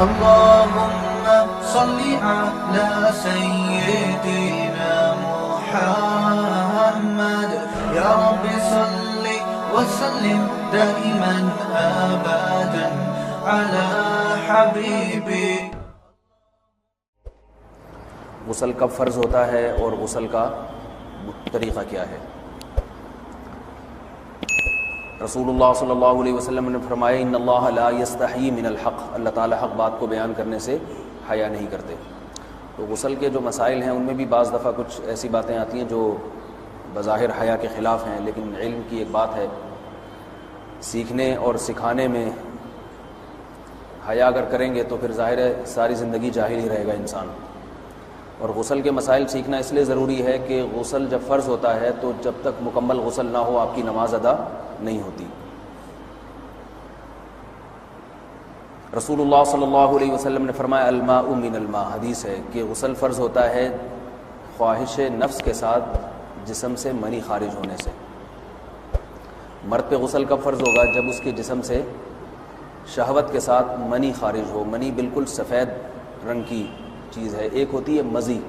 اللهم صل على سيدنا محمد يا رب صل وسلم دائما أبدا على حبيبي. غسل کب فرض ہوتا ہے اور غسل کا طریقہ کیا ہے؟ رسول اللہ صلی اللہ علیہ وسلم نے فرمایا ان اللہ لا یستحیی من الحق، اللہ تعالیٰ حق بات کو بیان کرنے سے حیا نہیں کرتے. تو غسل کے جو مسائل ہیں ان میں بھی بعض دفعہ کچھ ایسی باتیں آتی ہیں جو بظاہر حیا کے خلاف ہیں، لیکن علم کی ایک بات ہے، سیکھنے اور سکھانے میں حیا اگر کریں گے تو پھر ظاہر ہے ساری زندگی جاہل ہی رہے گا انسان. اور غسل کے مسائل سیکھنا اس لیے ضروری ہے کہ غسل جب فرض ہوتا ہے تو جب تک مکمل غسل نہ ہو آپ کی نماز ادا نہیں ہوتی. رسول اللہ صلی اللہ علیہ وسلم نے فرمایا الماء من الماء، حدیث ہے کہ غسل فرض ہوتا ہے خواہش نفس کے ساتھ جسم سے منی خارج ہونے سے. مرد پہ غسل کب فرض ہوگا؟ جب اس کے جسم سے شہوت کے ساتھ منی خارج ہو. منی بالکل سفید رنگ کی چیز ہے. ایک ہوتی ہے مزی،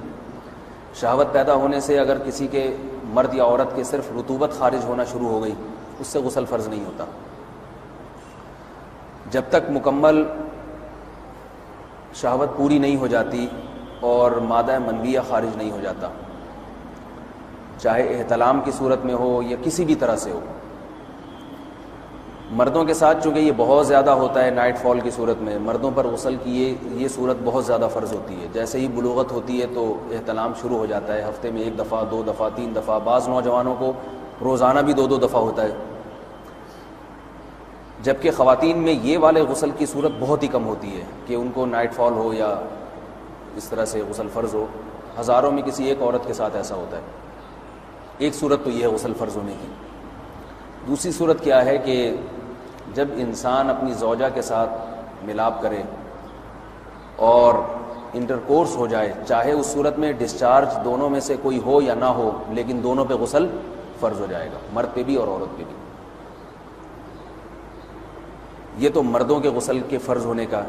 شہوت پیدا ہونے سے اگر کسی کے مرد یا عورت کے صرف رطوبت خارج ہونا شروع ہو گئی اس سے غسل فرض نہیں ہوتا. جب تک مکمل شہوت پوری نہیں ہو جاتی اور مادہ منویہ خارج نہیں ہو جاتا، چاہے احتلام کی صورت میں ہو یا کسی بھی طرح سے ہو. مردوں کے ساتھ چونکہ یہ بہت زیادہ ہوتا ہے نائٹ فال کی صورت میں، مردوں پر غسل کی یہ صورت بہت زیادہ فرض ہوتی ہے. جیسے ہی بلوغت ہوتی ہے تو احتلام شروع ہو جاتا ہے، ہفتے میں 1 دفعہ 2 دفعہ 3 دفعہ، بعض نوجوانوں کو روزانہ بھی 2 دفعہ ہوتا ہے. جبکہ خواتین میں یہ والے غسل کی صورت بہت ہی کم ہوتی ہے کہ ان کو نائٹ فال ہو یا اس طرح سے غسل فرض ہو. ہزاروں میں کسی ایک عورت کے ساتھ ایسا ہوتا ہے. ایک صورت تو یہ ہے غسل فرض ہونے کی. دوسری صورت کیا ہے کہ جب انسان اپنی زوجہ کے ساتھ ملاپ کرے اور انٹرکورس ہو جائے، چاہے اس صورت میں ڈسچارج دونوں میں سے کوئی ہو یا نہ ہو، لیکن دونوں پہ غسل فرض ہو جائے گا، مرد پہ بھی اور عورت پہ بھی. یہ تو مردوں کے غسل کے فرض ہونے کا.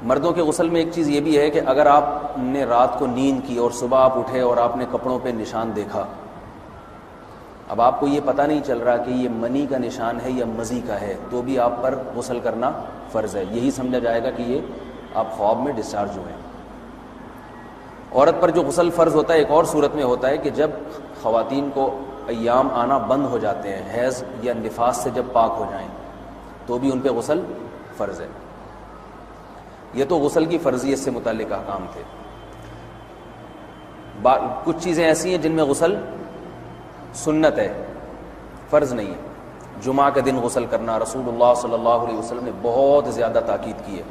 مردوں کے غسل میں ایک چیز یہ بھی ہے کہ اگر آپ نے رات کو نیند کی اور صبح آپ اٹھے اور آپ نے کپڑوں پہ نشان دیکھا، اب آپ کو یہ پتہ نہیں چل رہا کہ یہ منی کا نشان ہے یا مزی کا ہے، تو بھی آپ پر غسل کرنا فرض ہے. یہی سمجھا جائے گا کہ یہ آپ خواب میں ڈسچارج ہوئے ہیں. عورت پر جو غسل فرض ہوتا ہے ایک اور صورت میں ہوتا ہے کہ جب خواتین کو ایام آنا بند ہو جاتے ہیں، حیض یا نفاس سے جب پاک ہو جائیں تو بھی ان پہ غسل فرض ہے. یہ تو غسل کی فرضیت سے متعلق احکام تھے. کچھ چیزیں ایسی ہیں جن میں غسل سنت ہے، فرض نہیں ہے. جمعہ کے دن غسل کرنا رسول اللہ صلی اللہ علیہ وسلم نے بہت زیادہ تاکید کی ہے.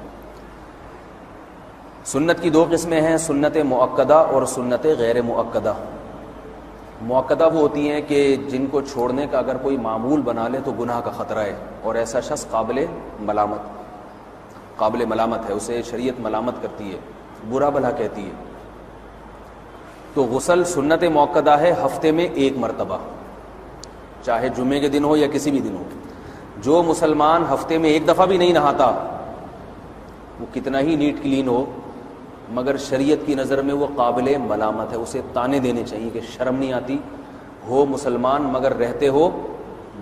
سنت کی 2 قسمیں ہیں، سنت مؤکدہ اور سنت غیر مؤکدہ. مؤکدہ وہ ہوتی ہیں کہ جن کو چھوڑنے کا اگر کوئی معمول بنا لے تو گناہ کا خطرہ ہے اور ایسا شخص قابل ملامت ہے، اسے شریعت ملامت کرتی ہے، برا بھلا کہتی ہے. تو غسل سنت مؤکدہ ہے ہفتے میں 1 مرتبہ، چاہے جمعے کے دن ہو یا کسی بھی دن ہو. جو مسلمان ہفتے میں 1 دفعہ بھی نہیں نہاتا، وہ کتنا ہی نیٹ کلین ہو، مگر شریعت کی نظر میں وہ قابل ملامت ہے. اسے تانے دینے چاہیے کہ شرم نہیں آتی ہو مسلمان مگر رہتے ہو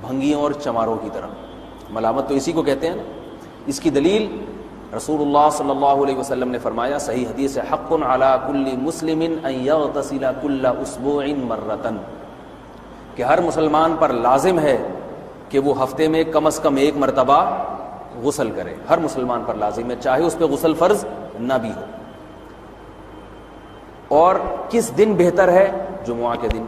بھنگیوں اور چماروں کی طرح. ملامت تو اسی کو کہتے ہیں نا. اس کی دلیل رسول اللہ صلی اللہ علیہ وسلم نے فرمایا، صحیح حدیث ہے، حق علی کل مسلم ان یغتسل کل اسبوع مرۃ، کہ ہر مسلمان پر لازم ہے کہ وہ ہفتے میں کم از کم 1 مرتبہ غسل کرے. ہر مسلمان پر لازم ہے، چاہے اس پہ غسل فرض نہ بھی ہو. اور کس دن بہتر ہے؟ جمعہ کے دن.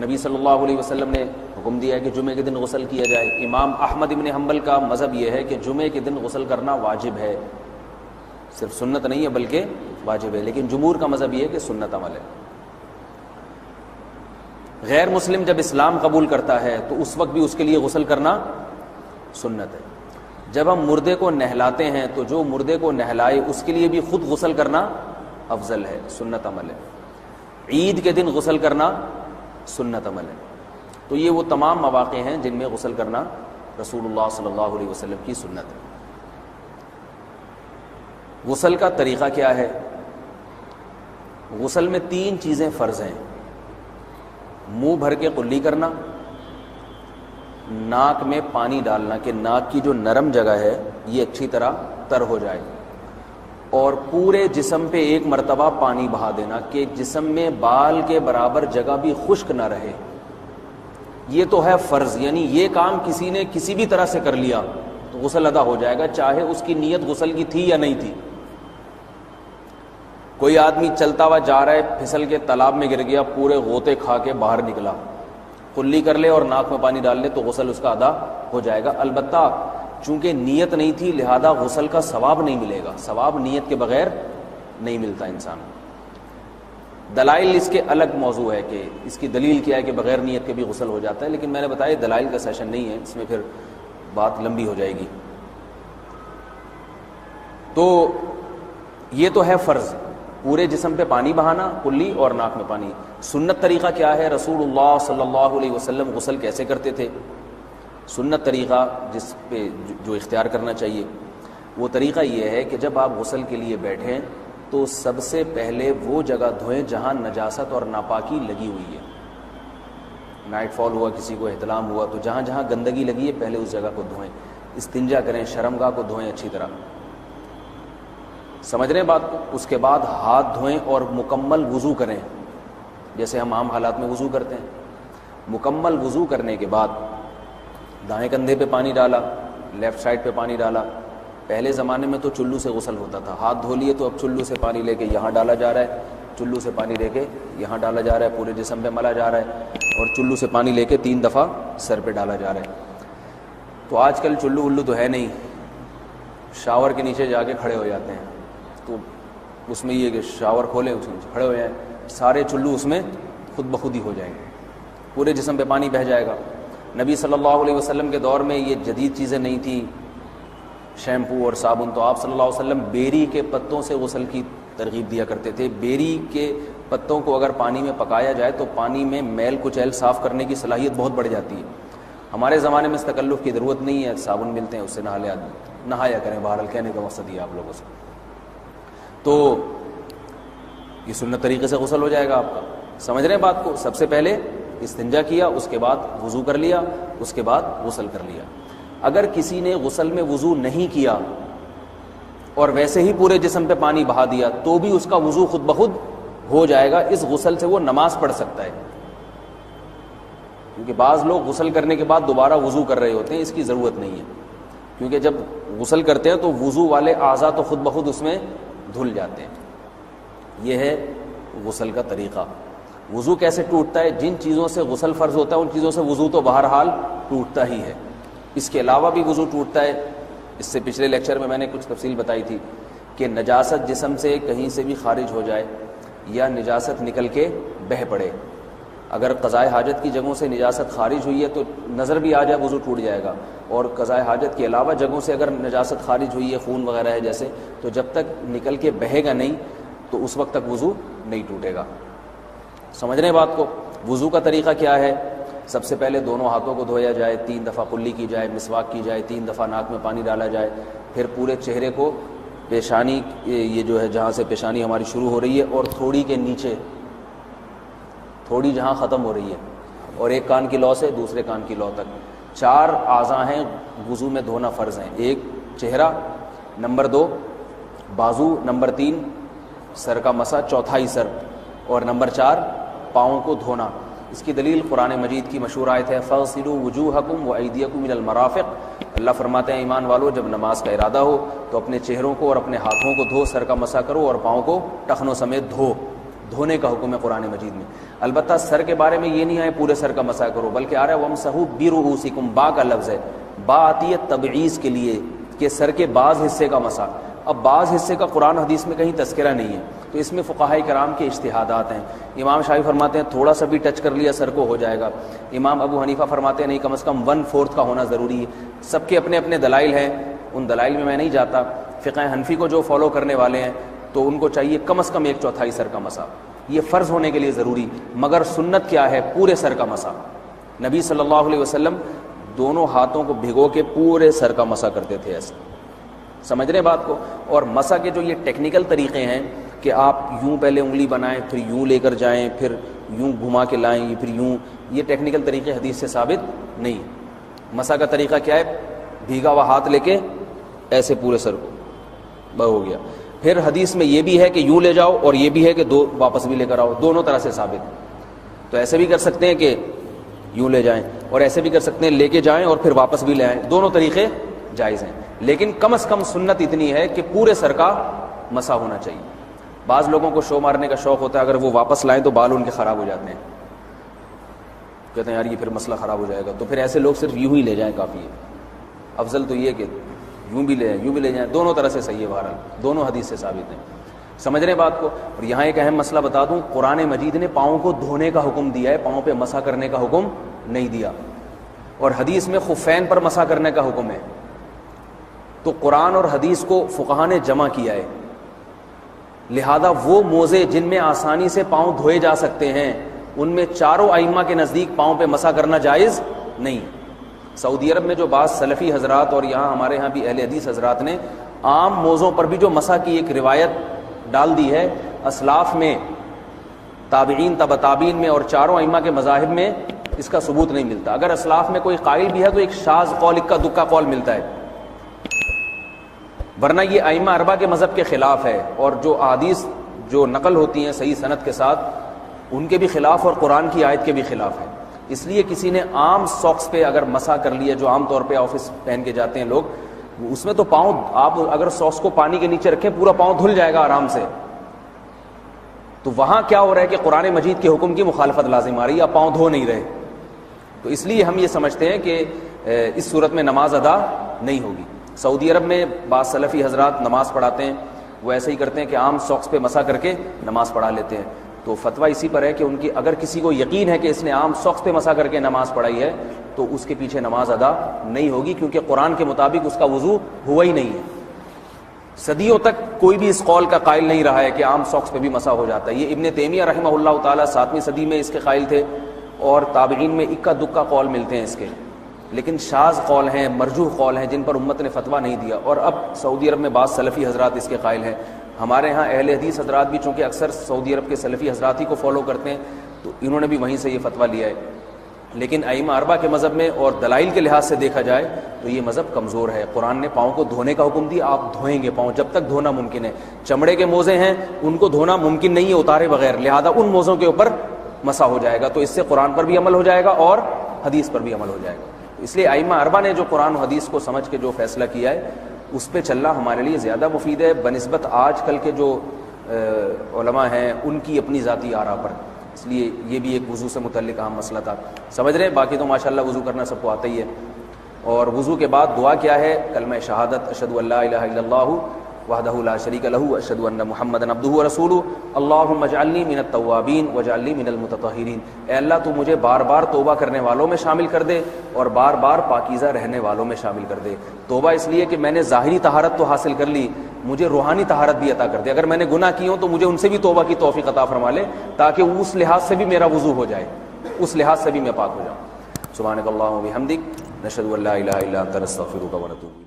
نبی صلی اللہ علیہ وسلم نے حکم دیا ہے کہ جمعے کے دن غسل کیا جائے. امام احمد ابن حنبل کا مذہب یہ ہے کہ جمعے کے دن غسل کرنا واجب ہے، صرف سنت نہیں ہے بلکہ واجب ہے. لیکن جمہور کا مذہب یہ ہے کہ سنت عمل ہے. غیر مسلم جب اسلام قبول کرتا ہے تو اس وقت بھی اس کے لیے غسل کرنا سنت ہے. جب ہم مردے کو نہلاتے ہیں تو جو مردے کو نہلائے اس کے لیے بھی خود غسل کرنا افضل ہے، سنت عمل ہے. عید کے دن غسل کرنا سنت عمل ہے. تو یہ وہ تمام مواقع ہیں جن میں غسل کرنا رسول اللہ صلی اللہ علیہ وسلم کی سنت ہے. غسل کا طریقہ کیا ہے؟ غسل میں 3 چیزیں فرض ہیں: منہ بھر کے قلی کرنا، ناک میں پانی ڈالنا کہ ناک کی جو نرم جگہ ہے یہ اچھی طرح تر ہو جائے، اور پورے جسم پہ ایک مرتبہ پانی بہا دینا کہ جسم میں بال کے برابر جگہ بھی خشک نہ رہے۔ یہ تو ہے فرض، یعنی یہ کام کسی نے کسی بھی طرح سے کر لیا تو غسل ادا ہو جائے گا، چاہے اس کی نیت غسل کی تھی یا نہیں تھی۔ کوئی آدمی چلتا ہوا جا رہا ہے، پھسل کے تالاب میں گر گیا، پورے غوطے کھا کے باہر نکلا، قلی کر لے اور ناک میں پانی ڈال لے تو غسل اس کا ادا ہو جائے گا۔ البتہ چونکہ نیت نہیں تھی لہذا غسل کا ثواب نہیں ملے گا، ثواب نیت کے بغیر نہیں ملتا انسان کو۔ دلائل اس کے الگ موضوع ہے کہ اس کی دلیل کیا ہے کہ بغیر نیت کے بھی غسل ہو جاتا ہے، لیکن میں نے بتایا دلائل کا سیشن نہیں ہے، اس میں پھر بات لمبی ہو جائے گی۔ تو یہ تو ہے فرض، پورے جسم پہ پانی بہانا، کلی اور ناک میں پانی۔ سنت طریقہ کیا ہے؟ رسول اللہ صلی اللہ علیہ وسلم غسل کیسے کرتے تھے؟ سنت طریقہ جس پہ جو اختیار کرنا چاہیے وہ طریقہ یہ ہے کہ جب آپ غسل کے لیے بیٹھیں تو سب سے پہلے وہ جگہ دھوئیں جہاں نجاست اور ناپاکی لگی ہوئی ہے۔ نائٹ فال ہوا، کسی کو احتلام ہوا، تو جہاں جہاں گندگی لگی ہے پہلے اس جگہ کو دھوئیں، استنجا کریں، شرمگاہ کو دھوئیں اچھی طرح، سمجھ رہے ہیں بات کو؟ اس کے بعد ہاتھ دھوئیں اور مکمل وضو کریں جیسے ہم عام حالات میں وضو کرتے ہیں۔ مکمل وضو کرنے کے بعد دائیں کندھے پہ پانی ڈالا، لیفٹ سائڈ پہ پانی ڈالا۔ پہلے زمانے میں تو چلو سے غسل ہوتا تھا، ہاتھ دھو لیے تو اب چلو سے پانی لے کے یہاں ڈالا جا رہا ہے، چلو سے پانی لے کے یہاں ڈالا جا رہا ہے، پورے جسم پہ ملا جا رہا ہے، اور چلو سے پانی لے کے 3 دفعہ سر پہ ڈالا جا رہا ہے۔ تو آج کل چلو ولو تو ہے نہیں، شاور کے نیچے جا کے کھڑے ہو جاتے ہیں، تو اس میں یہ کہ شاور کھولیں اس کے نیچے کھڑے ہو جائیں، سارے چلو اس میں خود بخود ہی ہو جائیں گے، پورے جسم پہ پانی بہہ جائے گا۔ نبی صلی اللہ علیہ وسلم کے دور میں یہ جدید چیزیں نہیں تھیں، شیمپو اور صابن، تو آپ صلی اللہ علیہ وسلم بیری کے پتوں سے غسل کی ترغیب دیا کرتے تھے۔ بیری کے پتوں کو اگر پانی میں پکایا جائے تو پانی میں میل کچیل صاف کرنے کی صلاحیت بہت بڑھ جاتی ہے۔ ہمارے زمانے میں اس تکلف کی ضرورت نہیں ہے، صابن ملتے ہیں اس سے نہا لے آدمی، نہایا کریں، بہرحال کہنے کا مقصد یہ آپ لوگوں سے۔ تو یہ سنت طریقے سے غسل ہو جائے گا آپ کا، سمجھ رہے ہیں بات کو؟ سب سے پہلے استنجا کیا، اس کے بعد وضو کر لیا، اس کے بعد غسل کر لیا۔ اگر کسی نے غسل میں وضو نہیں کیا اور ویسے ہی پورے جسم پہ پانی بہا دیا تو بھی اس کا وضو خود بخود ہو جائے گا، اس غسل سے وہ نماز پڑھ سکتا ہے۔ کیونکہ بعض لوگ غسل کرنے کے بعد دوبارہ وضو کر رہے ہوتے ہیں، اس کی ضرورت نہیں ہے، کیونکہ جب غسل کرتے ہیں تو وضو والے اعضاء تو خود بخود اس میں دھل جاتے ہیں۔ یہ ہے غسل کا طریقہ۔ وضو کیسے ٹوٹتا ہے؟ جن چیزوں سے غسل فرض ہوتا ہے ان چیزوں سے وضو تو بہرحال ٹوٹتا ہی ہے، اس کے علاوہ بھی وضو ٹوٹتا ہے۔ اس سے پچھلے لیکچر میں نے کچھ تفصیل بتائی تھی کہ نجاست جسم سے کہیں سے بھی خارج ہو جائے یا نجاست نکل کے بہہ پڑے، اگر قضائے حاجت کی جگہوں سے نجاست خارج ہوئی ہے تو نظر بھی آ جائے وضو ٹوٹ جائے گا، اور قضائے حاجت کے علاوہ جگہوں سے اگر نجاست خارج ہوئی ہے، خون وغیرہ ہے جیسے، تو جب تک نکل کے بہے گا نہیں تو اس وقت تک وضو نہیں ٹوٹے گا۔ سمجھ رہے ہیں بات کو؟ وضو کا طریقہ کیا ہے؟ سب سے پہلے دونوں ہاتھوں کو دھویا جائے، 3 دفعہ کلی کی جائے، مسواک کی جائے، 3 دفعہ ناک میں پانی ڈالا جائے، پھر پورے چہرے کو، پیشانی یہ جو ہے جہاں سے پیشانی ہماری شروع ہو رہی ہے اور تھوڑی کے نیچے، تھوڑی جہاں ختم ہو رہی ہے، اور ایک کان کی لو سے دوسرے کان کی لو تک 4 اعضاء ہیں وضو میں دھونا فرض ہیں۔ 1 چہرہ، نمبر 2 بازو، نمبر 3 سر کا مسا، چوتھائی سر، اور نمبر 4 پاؤں کو دھونا۔ اس کی دلیل قرآن مجید کی مشہور آیت ہے فَاغْسِلُوا وُجُوهَكُمْ وَأَيْدِيَكُمْ إِلَى الْمَرَافِقِ۔ اللہ فرماتے ہیں ایمان والو جب نماز کا ارادہ ہو تو اپنے چہروں کو اور اپنے ہاتھوں کو دھو، سر کا مسا کرو اور پاؤں کو ٹخنوں سمیت دھو۔ دھونے کا حکم ہے قرآن مجید میں۔ البتہ سر کے بارے میں یہ نہیں ہے پورے سر کا مسا کرو، بلکہ آ رہا ہے وَامْسَحُوا بِرُؤُوسِكُمْ، با کا لفظ ہے، با آتی ہے تبعیض کے لیے کہ سر کے بعض حصے کا مسا۔ اب بعض حصے کا قرآن حدیث میں کہیں تذکرہ نہیں ہے، تو اس میں فقہاء کرام کے اجتہادات ہیں۔ امام شافعی فرماتے ہیں تھوڑا سا بھی ٹچ کر لیا سر کو ہو جائے گا، امام ابو حنیفہ فرماتے ہیں نہیں کم از کم 1/4 کا ہونا ضروری ہے۔ سب کے اپنے اپنے دلائل ہیں، ان دلائل میں نہیں جاتا۔ فقہ حنفی کو جو فالو کرنے والے ہیں تو ان کو چاہیے کم از کم 1/4 سر کا مسا، یہ فرض ہونے کے لیے ضروری، مگر سنت کیا ہے؟ پورے سر کا مسا۔ نبی صلی اللہ علیہ وسلم دونوں ہاتھوں کو بھگو کے پورے سر کا مسا کرتے تھے ایسے، سمجھ رہے ہیں بات کو؟ اور مسح کے جو یہ ٹیکنیکل طریقے ہیں کہ آپ یوں پہلے انگلی بنائیں پھر یوں لے کر جائیں پھر یوں گھما کے لائیں پھر یوں، یہ ٹیکنیکل طریقے حدیث سے ثابت نہیں۔ مسح کا طریقہ کیا ہے؟ بھیگا ہوا ہاتھ لے کے ایسے پورے سر کو بس ہو گیا۔ پھر حدیث میں یہ بھی ہے کہ یوں لے جاؤ اور یہ بھی ہے کہ دو واپس بھی لے کر آؤ، دونوں طرح سے ثابت۔ تو ایسے بھی کر سکتے ہیں کہ یوں لے جائیں اور ایسے بھی کر سکتے ہیں لے کے جائیں اور پھر واپس بھی لے آئیں، دونوں طریقے جائز ہیں، لیکن کم از کم سنت اتنی ہے کہ پورے سر کا مسح ہونا چاہیے۔ بعض لوگوں کو شو مارنے کا شوق ہوتا ہے، اگر وہ واپس لائیں تو بال ان کے خراب ہو جاتے ہیں، کہتے ہیں یار یہ پھر مسئلہ خراب ہو جائے گا، تو پھر ایسے لوگ صرف یوں ہی لے جائیں کافی ہے۔ افضل تو یہ کہ یوں بھی لے جائیں یوں بھی لے جائیں، دونوں طرح سے صحیح ہے، بہرحال دونوں حدیث سے ثابت ہیں۔ سمجھ رہے ہیں بات کو؟ اور یہاں ایک اہم مسئلہ بتا دوں، قرآن مجید نے پاؤں کو دھونے کا حکم دیا ہے، پاؤں پہ مسح کرنے کا حکم نہیں دیا، اور حدیث میں خفین پر مسح کرنے کا حکم ہے۔ تو قرآن اور حدیث کو فقہا نے جمع کیا ہے، لہذا وہ موزے جن میں آسانی سے پاؤں دھوئے جا سکتے ہیں ان میں چاروں ائمہ کے نزدیک پاؤں پہ مسح کرنا جائز نہیں۔ سعودی عرب میں جو بعض سلفی حضرات اور یہاں ہمارے ہاں بھی اہل حدیث حضرات نے عام موزوں پر بھی جو مسح کی ایک روایت ڈال دی ہے، اسلاف میں، تابعین، تبع تابعین میں اور چاروں ائمہ کے مذاہب میں اس کا ثبوت نہیں ملتا۔ اگر اسلاف میں کوئی قائل بھی ہے تو ایک شاذ قول، اکا دکا قول ملتا ہے، ورنہ یہ ائمہ اربعہ کے مذہب کے خلاف ہے، اور جو احادیث جو نقل ہوتی ہیں صحیح سند کے ساتھ ان کے بھی خلاف اور قرآن کی آیت کے بھی خلاف ہے۔ اس لیے کسی نے عام ساکس پہ اگر مسح کر لیا، جو عام طور پہ آفس پہن کے جاتے ہیں لوگ، اس میں تو پاؤں آپ اگر ساکس کو پانی کے نیچے رکھیں پورا پاؤں دھل جائے گا آرام سے، تو وہاں کیا ہو رہا ہے کہ قرآن مجید کے حکم کی مخالفت لازم آ رہی ہے، آپ پاؤں دھو نہیں رہے۔ تو اس لیے ہم یہ سمجھتے ہیں کہ اس صورت میں نماز ادا نہیں ہوگی۔ سعودی عرب میں بعض سلفی حضرات نماز پڑھاتے ہیں، وہ ایسے ہی کرتے ہیں کہ عام ساکس پہ مسح کر کے نماز پڑھا لیتے ہیں۔ تو فتویٰ اسی پر ہے کہ ان کی اگر کسی کو یقین ہے کہ اس نے عام ساکس پہ مسح کر کے نماز پڑھائی ہے تو اس کے پیچھے نماز ادا نہیں ہوگی، کیونکہ قرآن کے مطابق اس کا وضو ہوا ہی نہیں ہے۔ صدیوں تک کوئی بھی اس قول کا قائل نہیں رہا ہے کہ عام ساکس پہ بھی مسح ہو جاتا ہے۔ یہ ابن تیمیہ رحمہ اللہ تعالیٰ 7ویں صدی میں اس کے قائل تھے، اور تابعین میں اکا دکا قول ملتے ہیں اس کے، لیکن شاذ قول ہیں، مرجوح قول ہیں جن پر امت نے فتویٰ نہیں دیا، اور اب سعودی عرب میں بعض سلفی حضرات اس کے قائل ہیں۔ ہمارے ہاں اہل حدیث حضرات بھی چونکہ اکثر سعودی عرب کے سلفی حضرات ہی کو فالو کرتے ہیں، تو انہوں نے بھی وہیں سے یہ فتویٰ لیا ہے۔ لیکن ائمہ اربعہ کے مذہب میں اور دلائل کے لحاظ سے دیکھا جائے تو یہ مذہب کمزور ہے۔ قرآن نے پاؤں کو دھونے کا حکم دیا، آپ دھوئیں گے پاؤں جب تک دھونا ممکن ہے۔ چمڑے کے موزے ہیں ان کو دھونا ممکن نہیں ہے اتارے بغیر، لہذا ان موزوں کے اوپر مسح ہو جائے گا، تو اس سے قرآن پر بھی عمل ہو جائے گا اور حدیث پر بھی عمل ہو جائے گا۔ اس لیے ائمہ اربعہ نے جو قرآن و حدیث کو سمجھ کے جو فیصلہ کیا ہے اس پہ چلنا ہمارے لیے زیادہ مفید ہے بنسبت آج کل کے جو علماء ہیں ان کی اپنی ذاتی آراء پر۔ اس لیے یہ بھی ایک وضو سے متعلق اہم مسئلہ تھا، سمجھ رہے ہیں؟ باقی تو ماشاءاللہ وضو کرنا سب کو آتا ہی ہے۔ اور وضو کے بعد دعا کیا ہے؟ کلمہ شہادت، اشہد ان لا الہ الا اللہ وحدہ لا شریک لہ اشہد ان محمدا عبدہ ورسولہ اللہم اجعلنی من التوابین واجعلنی من المتطہرین۔ اے اللہ تو مجھے بار بار توبہ کرنے والوں میں شامل کر دے اور بار بار پاکیزہ رہنے والوں میں شامل کر دے۔ توبہ اس لیے کہ میں نے ظاہری طہارت تو حاصل کر لی، مجھے روحانی طہارت بھی عطا کر دے۔ اگر میں نے گناہ کیے ہوں تو مجھے ان سے بھی توبہ کی توفیق عطا فرما لے، تاکہ اس لحاظ سے بھی میرا وضو ہو جائے، اس لحاظ سے بھی میں پاک ہو جاؤں۔ سبحانک اللہم و بحمدک، نشہد ان لا الہ الا انت، نستغفرک و نتوب الیک۔